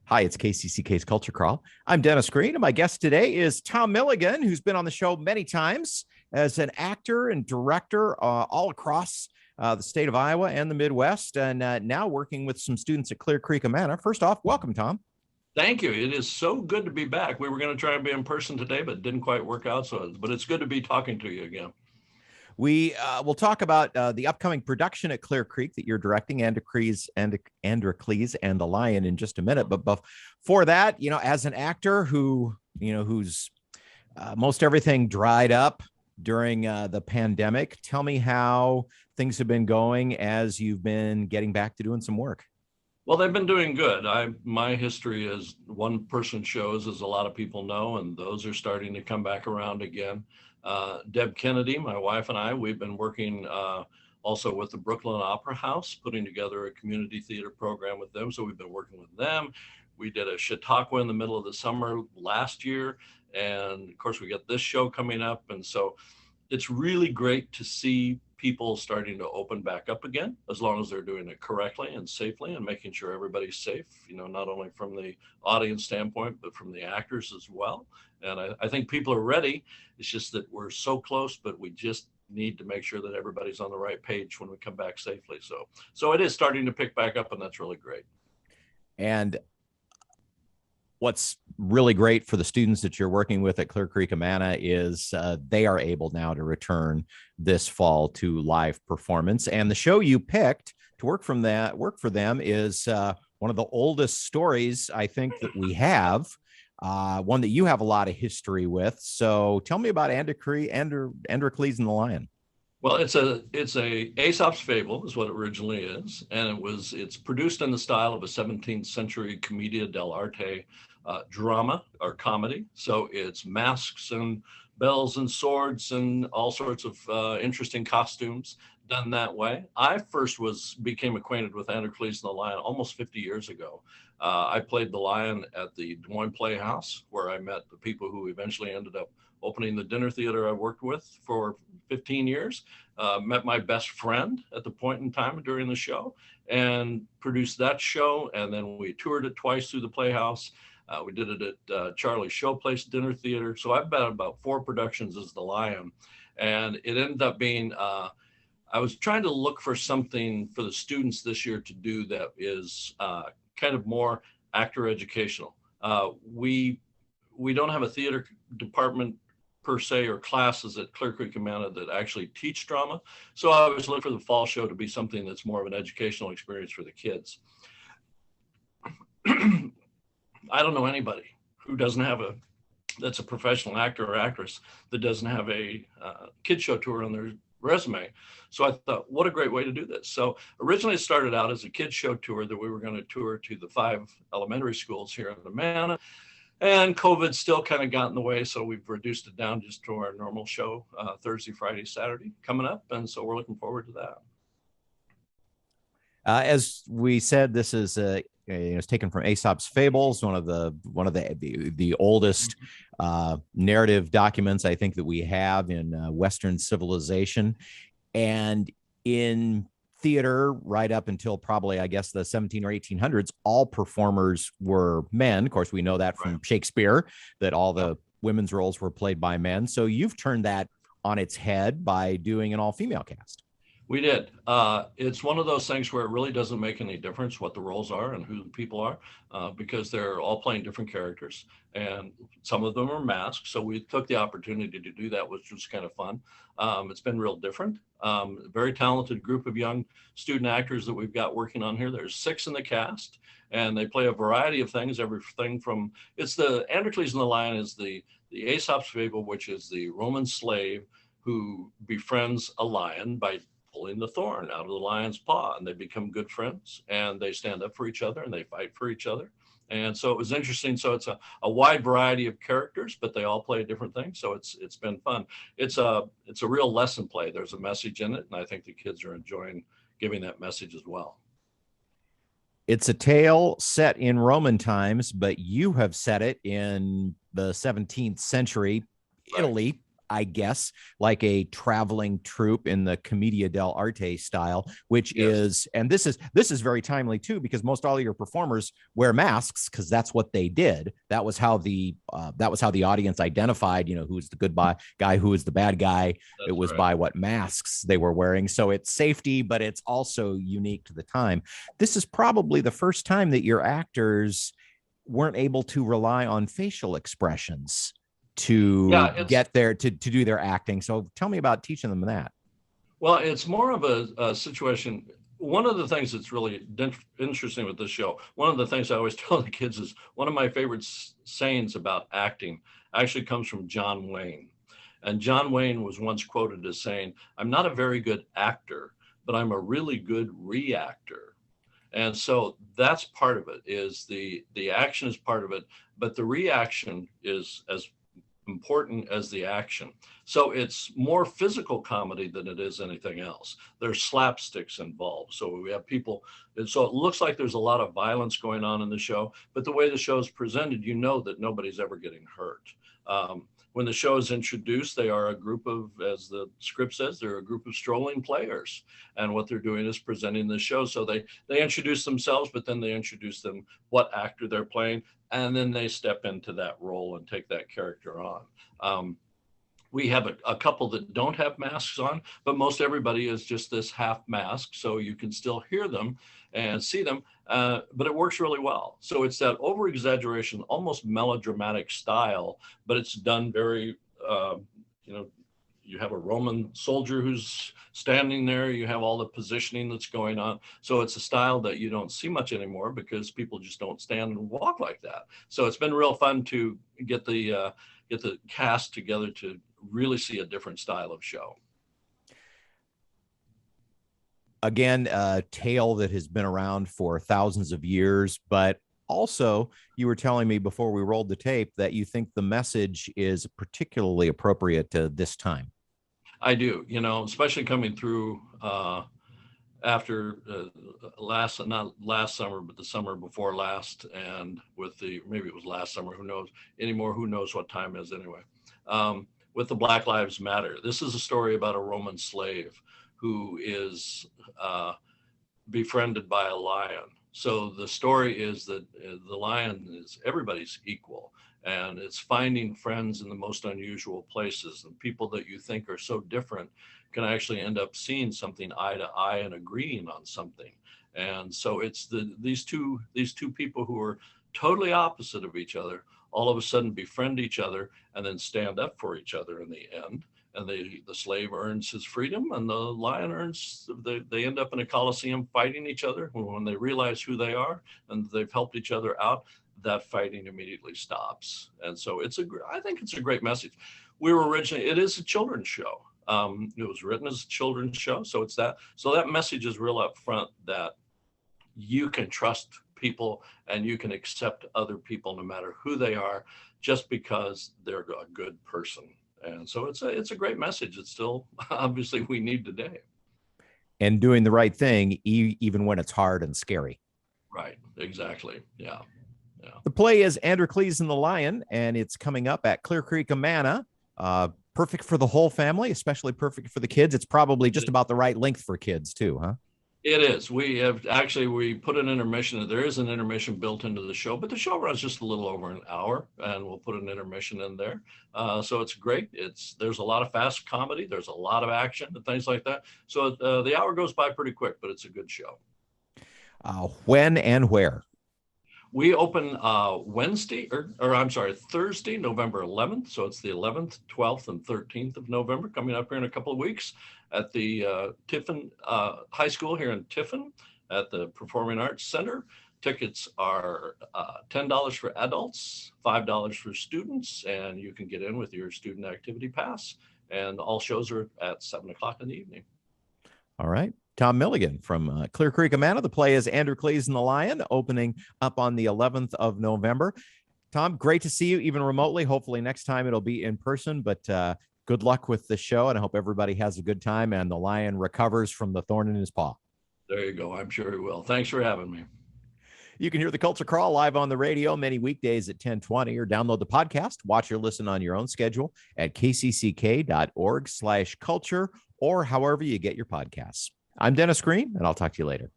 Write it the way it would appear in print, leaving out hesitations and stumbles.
Hi, it's KCCK's Culture Crawl. I'm Dennis Green, and my guest today is Tom Milligan, who's been on the show many times as an actor and director all across the state of Iowa and the Midwest, and now working with some students at Clear Creek-Amana. First off, welcome, Tom. Thank you. It is so good to be back. We were going to try and be in person today, but it didn't quite work out. But it's good to be talking to you again. We will talk about the upcoming production at Clear Creek that you're directing, Androcles and The Lion, in just a minute. But before that, as an actor who's most everything dried up during the pandemic, tell me how things have been going as you've been getting back to doing some work. Well, they've been doing good. My history as one-person shows, as a lot of people know, and those are starting to come back around again. Deb Kennedy, my wife, and I, we've been working also with the Brooklyn Opera House, putting together a community theater program with them. So we've been working with them. We did a Chautauqua in the middle of the summer last year. And of course, we got this show coming up. And so it's really great to see people starting to open back up again, as long as they're doing it correctly and safely and making sure everybody's safe, not only from the audience standpoint, but from the actors as well. And I think people are ready. It's just that we're so close, but we just need to make sure that everybody's on the right page when we come back safely. So it is starting to pick back up, and that's really great. And what's really great for the students that you're working with at Clear Creek-Amana is they are able now to return this fall to live performance. And the show you picked to work for them is one of the oldest stories I think that we have, one that you have a lot of history with. So tell me about Androcles and The Lion. Well, it's a Aesop's fable is what it originally is, and it's produced in the style of a 17th century commedia dell'arte drama or comedy. So it's masks and bells and swords and all sorts of interesting costumes done that way. I first became acquainted with Androcles and the Lion almost 50 years ago. I played the lion at the Des Moines Playhouse, where I met the people who eventually ended up opening the dinner theater I worked with for 15 years. Met my best friend at the point in time during the show and produced that show. And then we toured it twice through the Playhouse. We did it at Charlie's Showplace Dinner Theater. So I've been about 4 productions as the Lion. And it ended up being, I was trying to look for something for the students this year to do that is kind of more actor educational. We don't have a theater department per se or classes at Clear Creek-Amana that actually teach drama. So I was looking for the fall show to be something that's more of an educational experience for the kids. I don't know anybody who doesn't have that's a professional actor or actress that doesn't have a kid show tour on their resume. So I thought, what a great way to do this. So originally it started out as a kid show tour that we were going to tour to the 5 elementary schools here in Amana. And COVID still kind of got in the way, so we've reduced it down just to our normal show, Thursday, Friday, Saturday coming up. And so we're looking forward to that. As we said, this is it's taken from Aesop's Fables, one of the oldest narrative documents I think that we have in Western civilization, and in theater right up until probably, I guess, the 17 or 1800s, all performers were men. Of course, we know that from Shakespeare, that all the women's roles were played by men. So you've turned that on its head by doing an all-female cast. We did. It's one of those things where it really doesn't make any difference what the roles are and who the people are, because they're all playing different characters, and some of them are masked. So we took the opportunity to do that, which was kind of fun. It's been real different. Very talented group of young student actors that we've got working on here. There's 6 in the cast, and they play a variety of things. Everything from it's the Androcles and the Lion is the Aesop's fable, which is the Roman slave who befriends a lion by pulling the thorn out of the lion's paw, and they become good friends, and they stand up for each other and they fight for each other. And so it was interesting. So it's a wide variety of characters, but they all play different things. So it's been fun. It's a real lesson play. There's a message in it, and I think the kids are enjoying giving that message as well. It's a tale set in Roman times, but you have set it in the 17th century Italy. I guess, like a traveling troupe in the Commedia dell'arte style, which Yes, is, and this is very timely too, because most all of your performers wear masks because that's what they did. That was how the audience identified, who's the good guy, who is the bad guy. It that's was right. by what masks they were wearing. So it's safety, but it's also unique to the time. This is probably the first time that your actors weren't able to rely on facial expressions to Yeah, it's get there to do their acting. So tell me about teaching them that. well, it's more of a situation. One of the things that's really interesting with this show, one of the things I always tell the kids is one of my favorite sayings about acting actually comes from John Wayne. And John Wayne was once quoted as saying, "I'm not a very good actor, but I'm a really good reactor." And so that's part of it, is the action is part of it, but the reaction is as important as the action. So it's more physical comedy than it is anything else. There's slapsticks involved. So we have people, and so it looks like there's a lot of violence going on in the show, but the way the show is presented, you know that nobody's ever getting hurt. When the show is introduced, they are a group of, as the script says, they're a group of strolling players. And what they're doing is presenting the show. So they introduce themselves, but then they introduce them, what actor they're playing, and then they step into that role and take that character on. We have a couple that don't have masks on, but most everybody is just this half mask, so you can still hear them and see them, but it works really well. So it's that over exaggeration, almost melodramatic style, but it's done very, you know, you have a Roman soldier who's standing there, you have all the positioning that's going on. So it's a style that you don't see much anymore because people just don't stand and walk like that. So it's been real fun to get the cast together to really see a different style of show. Again, a tale that has been around for thousands of years, but also you were telling me before we rolled the tape that you think the message is particularly appropriate to this time. I do, especially coming through after not last summer, but the summer before last, and with maybe it was last summer, who knows anymore, who knows what time is anyway. With the Black Lives Matter, this is a story about a Roman slave who is befriended by a lion. So the story is that the lion is everybody's equal, and it's finding friends in the most unusual places, and people that you think are so different can actually end up seeing something eye to eye and agreeing on something. And so it's these two people who are totally opposite of each other all of a sudden befriend each other and then stand up for each other in the end. And the slave earns his freedom, and the lion earns, they end up in a coliseum fighting each other. When they realize who they are and they've helped each other out, that fighting immediately stops. And so I think it's a great message. It is a children's show. It was written as a children's show. So that message is real up front, that you can trust people and you can accept other people no matter who they are, just because they're a good person. And so it's a great message. It's still obviously we need today. And doing the right thing, even when it's hard and scary. Right. Exactly. Yeah. The play is Androcles and the Lion, and it's coming up at Clear Creek-Amana. Perfect for the whole family, especially perfect for the kids. It's probably just about the right length for kids too, huh? It is. We put an intermission. There is an intermission built into the show, but the show runs just a little over an hour, and we'll put an intermission in there. So it's great. There's a lot of fast comedy. There's a lot of action and things like that. So the hour goes by pretty quick, but it's a good show. When and where? We open Thursday, November 11th. So it's the 11th, 12th, and 13th of November, coming up here in a couple of weeks at the Tiffin High School here in Tiffin at the Performing Arts Center. Tickets are $10 for adults, $5 for students, and you can get in with your student activity pass. And all shows are at 7:00 in the evening. All right. Tom Milligan from Clear Creek-Amana. The play is Androcles and the Lion, opening up on the 11th of November. Tom, great to see you, even remotely. Hopefully next time it'll be in person, but good luck with the show, and I hope everybody has a good time and the lion recovers from the thorn in his paw. There you go. I'm sure he will. Thanks for having me. You can hear the Culture Crawl live on the radio many weekdays at 10:20, or download the podcast, watch or listen on your own schedule at kcck.org/culture, or however you get your podcasts. I'm Dennis Green, and I'll talk to you later.